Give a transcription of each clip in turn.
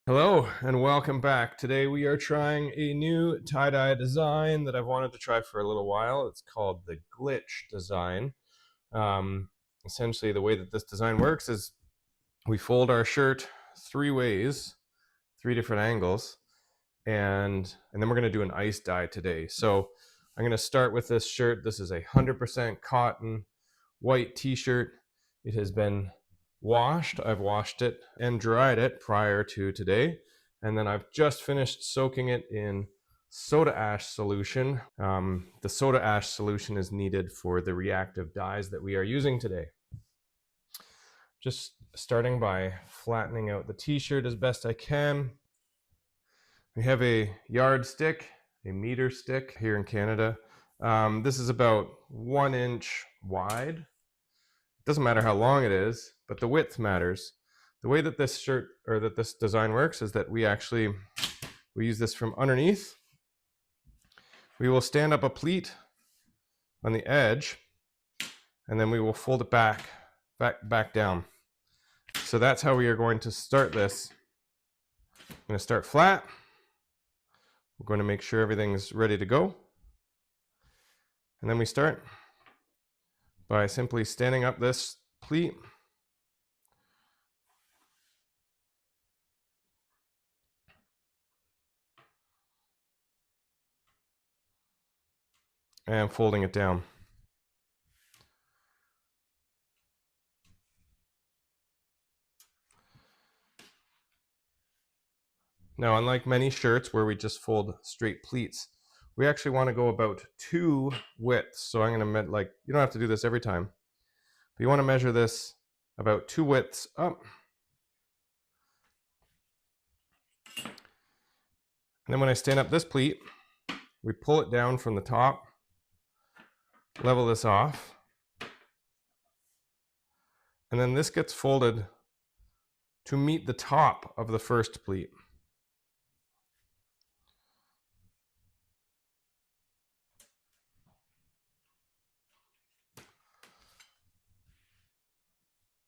Hello and welcome back. Today we are trying a new tie-dye design that I've wanted to try for a little while. It's called the glitch design. Essentially the way that this design works is we fold our shirt three ways, three different angles, and then we're going to do an ice dye today. So I'm going to start with this shirt. This is a 100% cotton white t-shirt. It has been washed. I've washed it and dried it prior to today. And then I've just finished soaking it in soda ash solution. The soda ash solution is needed for the reactive dyes that we are using today. Just starting by flattening out the t-shirt as best I can. We have a yardstick, a meter stick here in Canada. This is about 1 inch wide. Doesn't matter how long it is, but the width matters. The way that this shirt or that this design works is that we use this from underneath. We will stand up a pleat on the edge, and then we will fold it back down. So that's how we are going to start this. I'm going to start flat. We're going to make sure everything's ready to go. And then we start by simply standing up this pleat and folding it down. Now, unlike many shirts where we just fold straight pleats, we actually want to go about 2 widths. So I'm going to you don't have to do this every time, but you want to measure this about 2 widths up. And then when I stand up this pleat, we pull it down from the top, level this off, and then this gets folded to meet the top of the first pleat.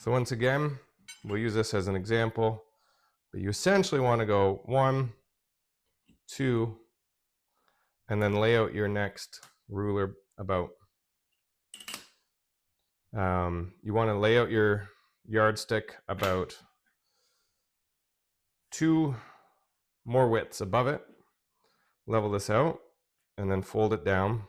So once again, we'll use this as an example, but you essentially want to go 1, 2, and then lay out your next ruler about. You want to lay out your yardstick about 2 more widths above it, level this out, and then fold it down,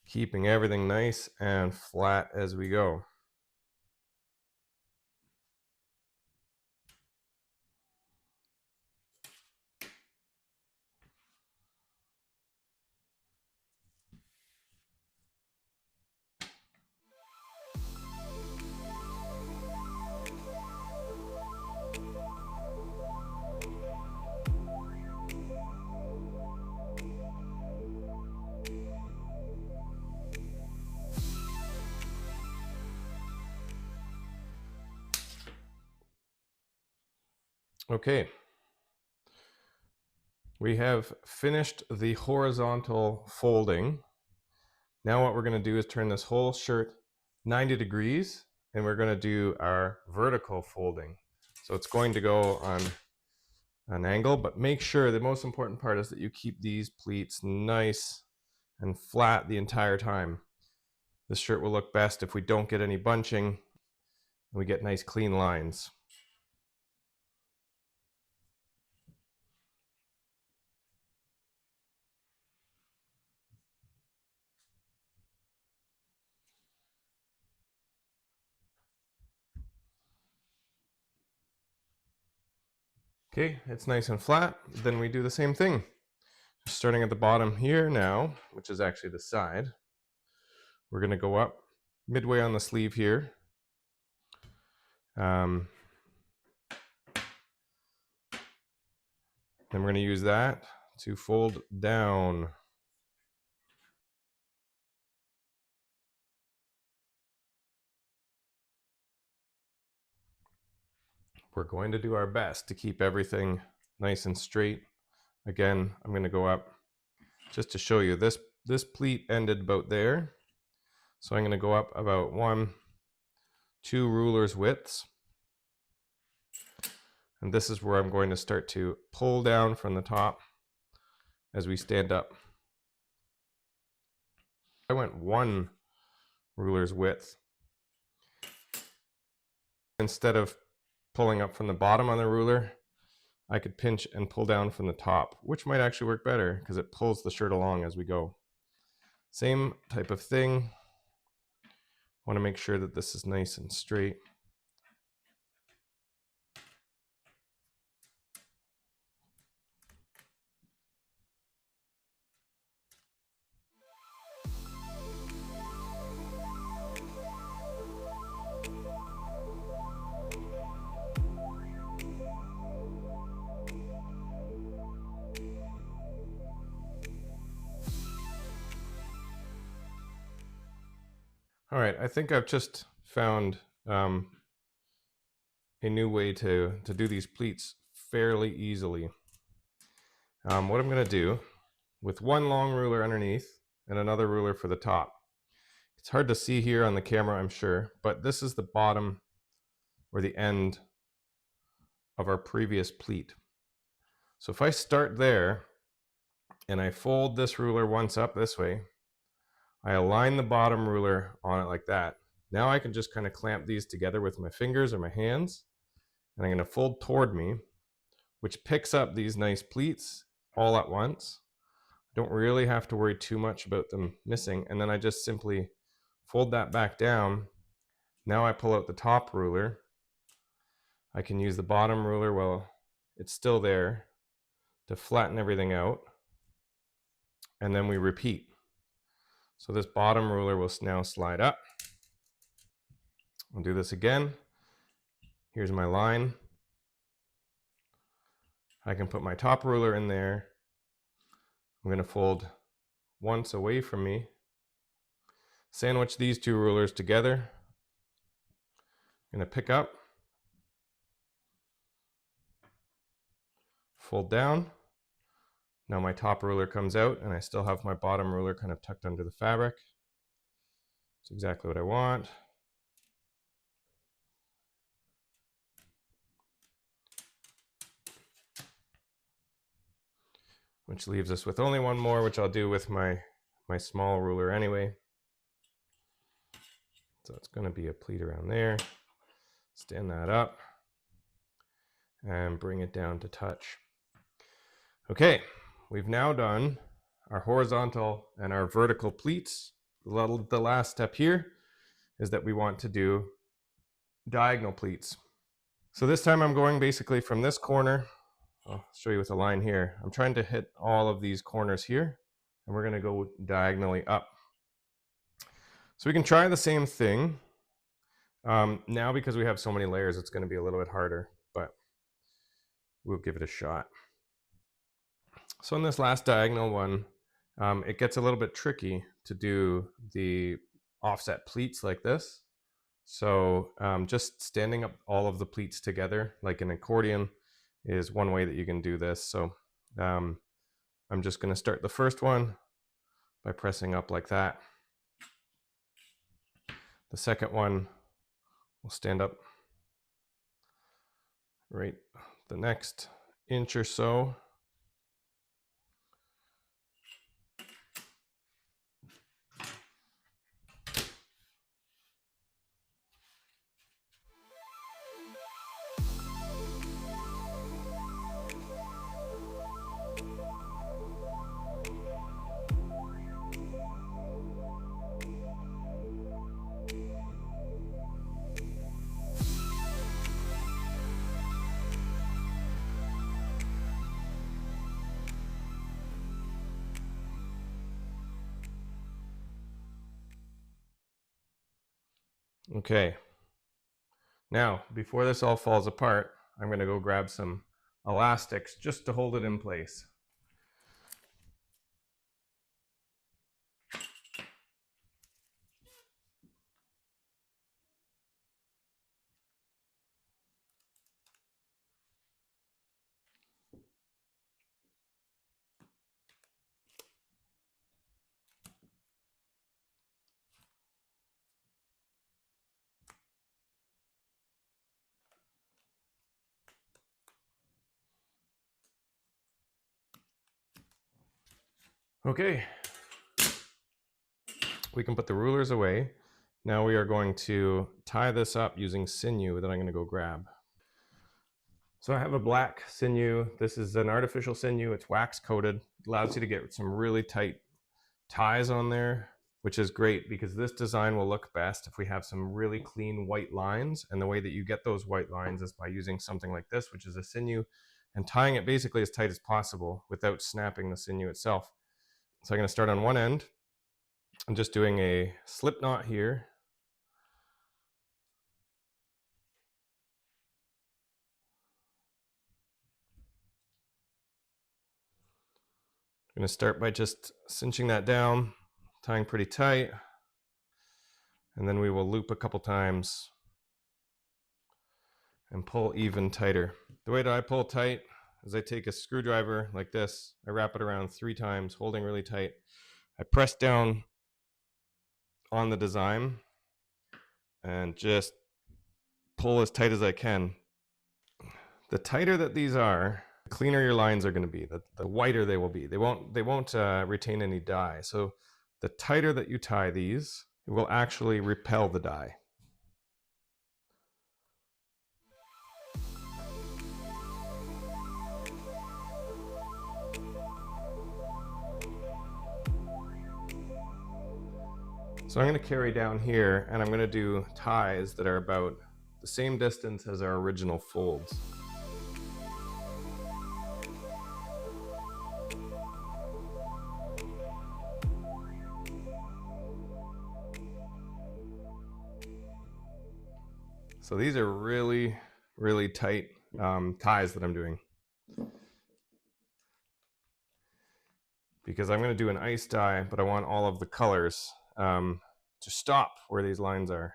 keeping everything nice and flat as we go. Okay, we have finished the horizontal folding. Now what we're going to do is turn this whole shirt 90 degrees, and we're going to do our vertical folding. So it's going to go on an angle, but make sure the most important part is that you keep these pleats nice and flat the entire time. This shirt will look best if we don't get any bunching and we get nice clean lines. Okay, it's nice and flat. Then we do the same thing. Starting at the bottom here now, which is actually the side, we're going to go up midway on the sleeve here. Then we're going to use that to fold down. We're going to do our best to keep everything nice and straight. Again, I'm going to go up just to show you this pleat ended about there. So I'm going to go up about 1, 2 rulers widths. And this is where I'm going to start to pull down from the top as we stand up. I went 1 ruler's width. Instead of pulling up from the bottom on the ruler, I could pinch and pull down from the top, which might actually work better because it pulls the shirt along as we go. Same type of thing. Want to make sure that this is nice and straight. All right, I think I've just found a new way to do these pleats fairly easily. What I'm going to do, with 1 long ruler underneath and another ruler for the top. It's hard to see here on the camera, I'm sure, but this is the bottom or the end of our previous pleat. So if I start there and I fold this ruler once up this way, I align the bottom ruler on it like that. Now I can just kind of clamp these together with my fingers or my hands, and I'm going to fold toward me, which picks up these nice pleats all at once. Don't really have to worry too much about them missing, and then I just simply fold that back down. Now I pull out the top ruler. I can use the bottom ruler while it's still there to flatten everything out, and then we repeat. So this bottom ruler will now slide up. I'll do this again. Here's my line. I can put my top ruler in there. I'm going to fold once away from me. Sandwich these 2 rulers together. I'm going to pick up. Fold down. Now my top ruler comes out and I still have my bottom ruler kind of tucked under the fabric. It's exactly what I want. Which leaves us with only 1 more, which I'll do with my small ruler anyway. So it's going to be a pleat around there. Stand that up and bring it down to touch. Okay, we've now done our horizontal and our vertical pleats. The last step here is that we want to do diagonal pleats. So this time I'm going basically from this corner. I'll show you with a line here. I'm trying to hit all of these corners here, and we're going to go diagonally up. So we can try the same thing. Now because we have so many layers, it's going to be a little bit harder, but we'll give it a shot. So in this last diagonal one, it gets a little bit tricky to do the offset pleats like this. So just standing up all of the pleats together like an accordion is one way that you can do this. So I'm just going to start the first one by pressing up like that. The second one will stand up right the next inch or so. Okay, now before this all falls apart, I'm going to go grab some elastics just to hold it in place. Okay, we can put the rulers away. Now we are going to tie this up using sinew that I'm going to go grab. So I have a black sinew. This is an artificial sinew. It's wax coated. It allows you to get some really tight ties on there, which is great because this design will look best if we have some really clean white lines. And the way that you get those white lines is by using something like this, which is a sinew, and tying it basically as tight as possible without snapping the sinew itself. So I'm going to start on one end. I'm just doing a slip knot here. I'm going to start by just cinching that down, tying pretty tight, and then we will loop a couple times and pull even tighter. The way that I pull tight is I take a screwdriver like this, I wrap it around 3 times, holding really tight. I press down on the design and just pull as tight as I can. The tighter that these are, the cleaner your lines are going to be, the whiter they will be. They won't retain any dye. So the tighter that you tie these, it will actually repel the dye. So I'm going to carry down here and I'm going to do ties that are about the same distance as our original folds. So these are really, really tight ties that I'm doing, because I'm going to do an ice dye, but I want all of the colors to stop where these lines are.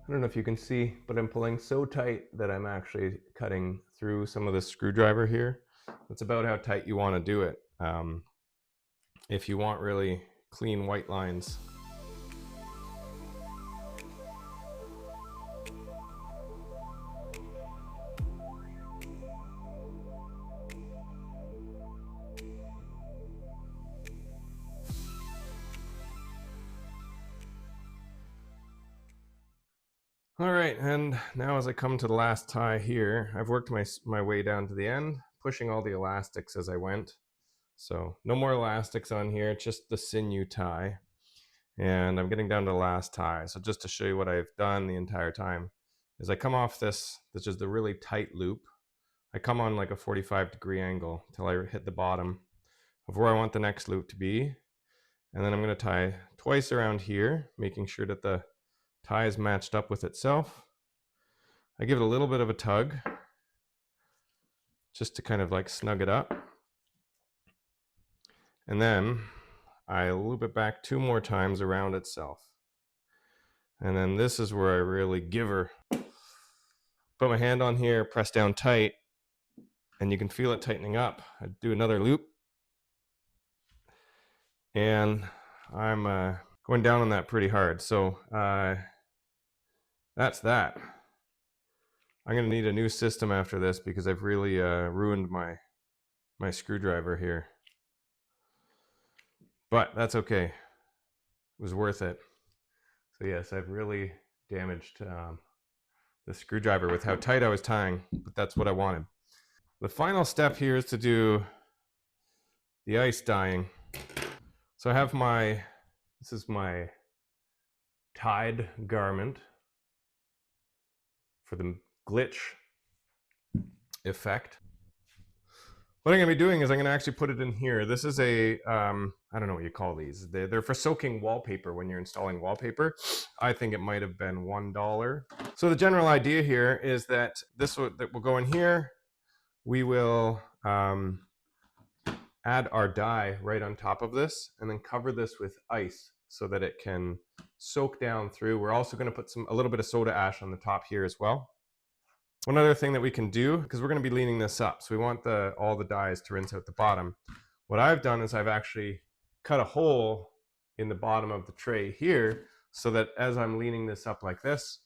I don't know if you can see, but I'm pulling so tight that I'm actually cutting through some of the screwdriver here. That's about how tight you want to do it if you want really clean white lines. All right, and now as I come to the last tie here, I've worked my way down to the end, pushing all the elastics as I went. So no more elastics on here, just the sinew tie. And I'm getting down to the last tie. So just to show you what I've done the entire time, is I come off this is the really tight loop. I come on like a 45-degree angle till I hit the bottom of where I want the next loop to be. And then I'm going to tie twice around here, making sure that the tie is matched up with itself. I give it a little bit of a tug just to kind of like snug it up. And then I loop it back 2 more times around itself. And then this is where I really give her. Put my hand on here, press down tight, and you can feel it tightening up. I do another loop. And I'm going down on that pretty hard. So that's that. I'm going to need a new system after this because I've really ruined my screwdriver here. But that's okay. It was worth it. So yes, I've really damaged the screwdriver with how tight I was tying, but that's what I wanted. The final step here is to do the ice dyeing. So I have this is my tied garment for the glitch effect. What I'm going to be doing is I'm going to actually put it in here. This is a, I don't know what you call these. They're for soaking wallpaper when you're installing wallpaper. I think it might have been $1. So the general idea here is that that will go in here. We will add our dye right on top of this and then cover this with ice so that it can soak down through. We're also going to put a little bit of soda ash on the top here as well. One other thing that we can do, because we're going to be leaning this up, so we want all the dyes to rinse out the bottom. What I've done is I've actually cut a hole in the bottom of the tray here, so that as I'm leaning this up like this,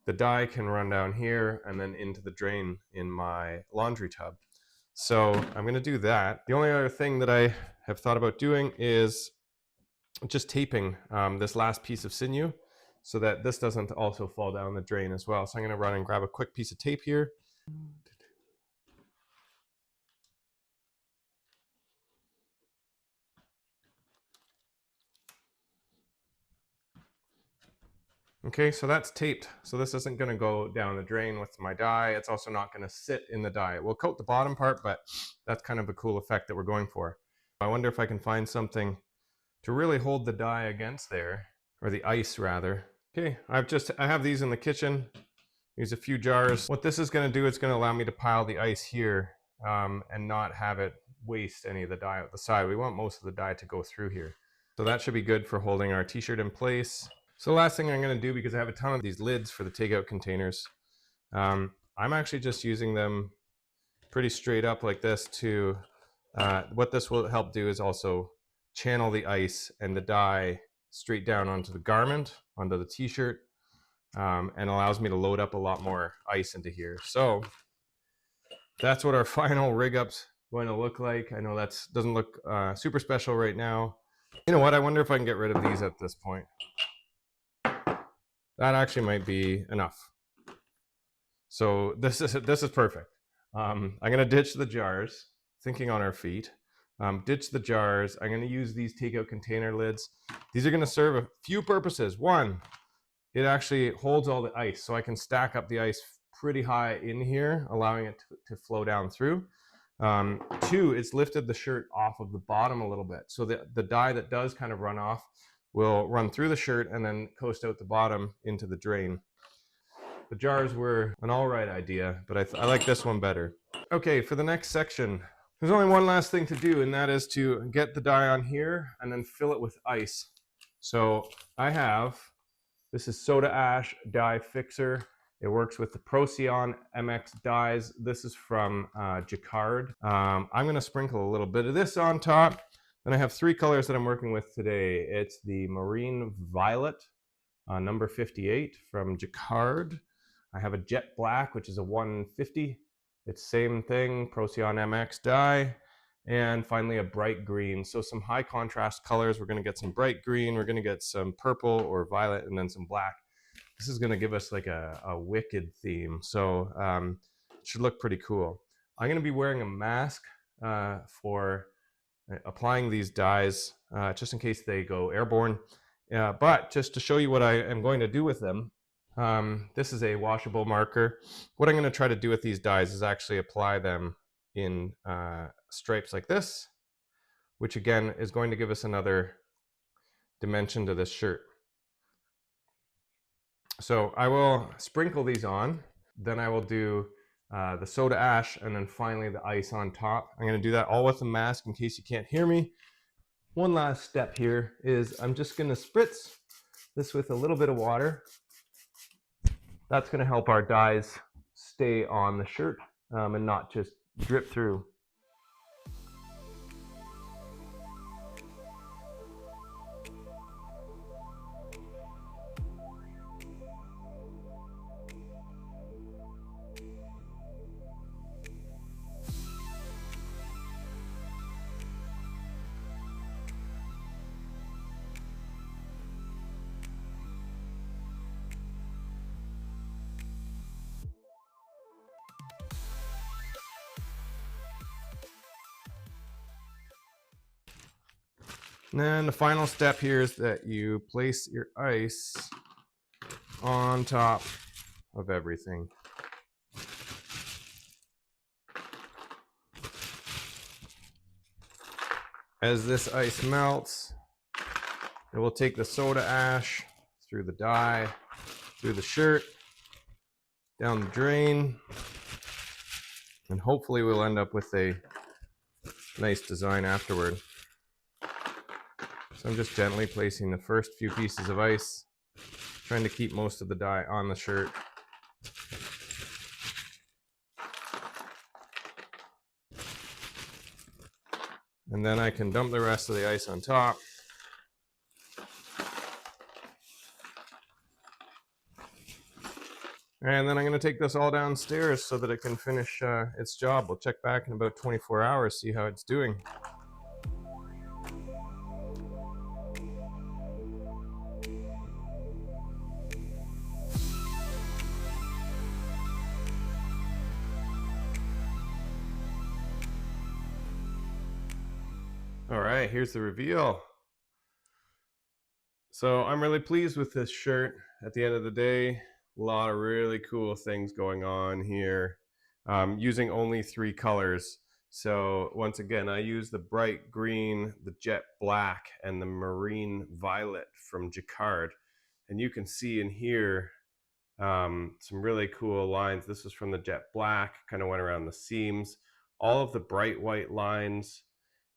the dye can run down here and then into the drain in my laundry tub. So I'm going to do that. The only other thing that I have thought about doing is just taping this last piece of sinew so that this doesn't also fall down the drain as well. So I'm going to run and grab a quick piece of tape here. Okay, so that's taped. So this isn't going to go down the drain with my dye. It's also not going to sit in the dye. It will coat the bottom part, but that's kind of a cool effect that we're going for. I wonder if I can find something to really hold the dye against there, or the ice rather. Okay, I have these in the kitchen. Use a few jars. What this is going to do, it's going to allow me to pile the ice here and not have it waste any of the dye out the side. We want most of the dye to go through here. So that should be good for holding our t-shirt in place. So the last thing I'm going to do, because I have a ton of these lids for the takeout containers, I'm actually just using them pretty straight up like this to, what this will help do is also channel the ice and the dye straight down onto the garment, onto the t-shirt, and allows me to load up a lot more ice into here. So that's what our final rig up's going to look like. I know that doesn't look super special right now. You know what? I wonder if I can get rid of these at this point. That actually might be enough. So this is perfect. I'm gonna ditch the jars, thinking on our feet. Ditch the jars. I'm gonna use these takeout container lids. These are gonna serve a few purposes. One, it actually holds all the ice, so I can stack up the ice pretty high in here, allowing it to flow down through. Two, it's lifted the shirt off of the bottom a little bit, so the dye that does kind of run off will run through the shirt and then coast out the bottom into the drain. The jars were an all right idea, but I like this one better. Okay, for the next section, there's only one last thing to do, and that is to get the dye on here and then fill it with ice. So this is Soda Ash Dye Fixer. It works with the Procyon MX dyes. This is from Jacquard. I'm going to sprinkle a little bit of this on top. Then I have three colors that I'm working with today. It's the Marine Violet, number 58 from Jacquard. I have a Jet Black, which is a 150. It's same thing, Procyon MX dye. And finally a bright green. So some high contrast colors. We're going to get some bright green, we're going to get some purple or violet, and then some black. This is going to give us like a wicked theme. So it should look pretty cool. I'm going to be wearing a mask for applying these dyes, just in case they go airborne. But just to show you what I am going to do with them, this is a washable marker. What I'm going to try to do with these dyes is actually apply them in stripes like this, which again is going to give us another dimension to this shirt. So I will sprinkle these on, then I will do the soda ash, and then finally the ice on top. I'm going to do that all with a mask in case you can't hear me. One last step here is I'm just going to spritz this with a little bit of water. That's going to help our dyes stay on the shirt and not just drip through. And then the final step here is that you place your ice on top of everything. As this ice melts, it will take the soda ash through the dye, through the shirt, down the drain, and hopefully we'll end up with a nice design afterward. So I'm just gently placing the first few pieces of ice, trying to keep most of the dye on the shirt. And then I can dump the rest of the ice on top. And then I'm going to take this all downstairs so that it can finish its job. We'll check back in about 24 hours, see how it's doing. All right, here's the reveal. So I'm really pleased with this shirt. At the end of the day, a lot of really cool things going on here, using only 3 colors. So once again, I use the bright green, the jet black, and the marine violet from Jacquard. And you can see in here some really cool lines. This is from the jet black, kind of went around the seams. All of the bright white lines,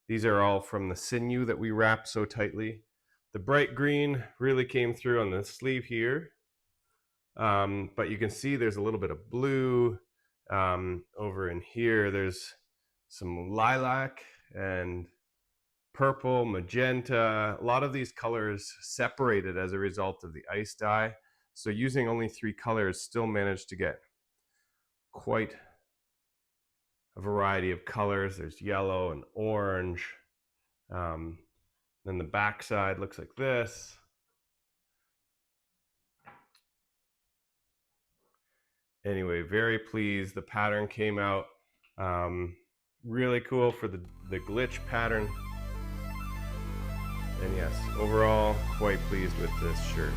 these are all from the sinew that we wrapped so tightly. The bright green really came through on the sleeve here, but you can see there's a little bit of blue. Over in here, there's some lilac and purple, magenta. A lot of these colors separated as a result of the ice dye. So using only 3 colors still managed to get quite a variety of colors. There's yellow and orange. Then the back side looks like this. Anyway, very pleased. The pattern came out really cool for the glitch pattern. And yes, overall, quite pleased with this shirt.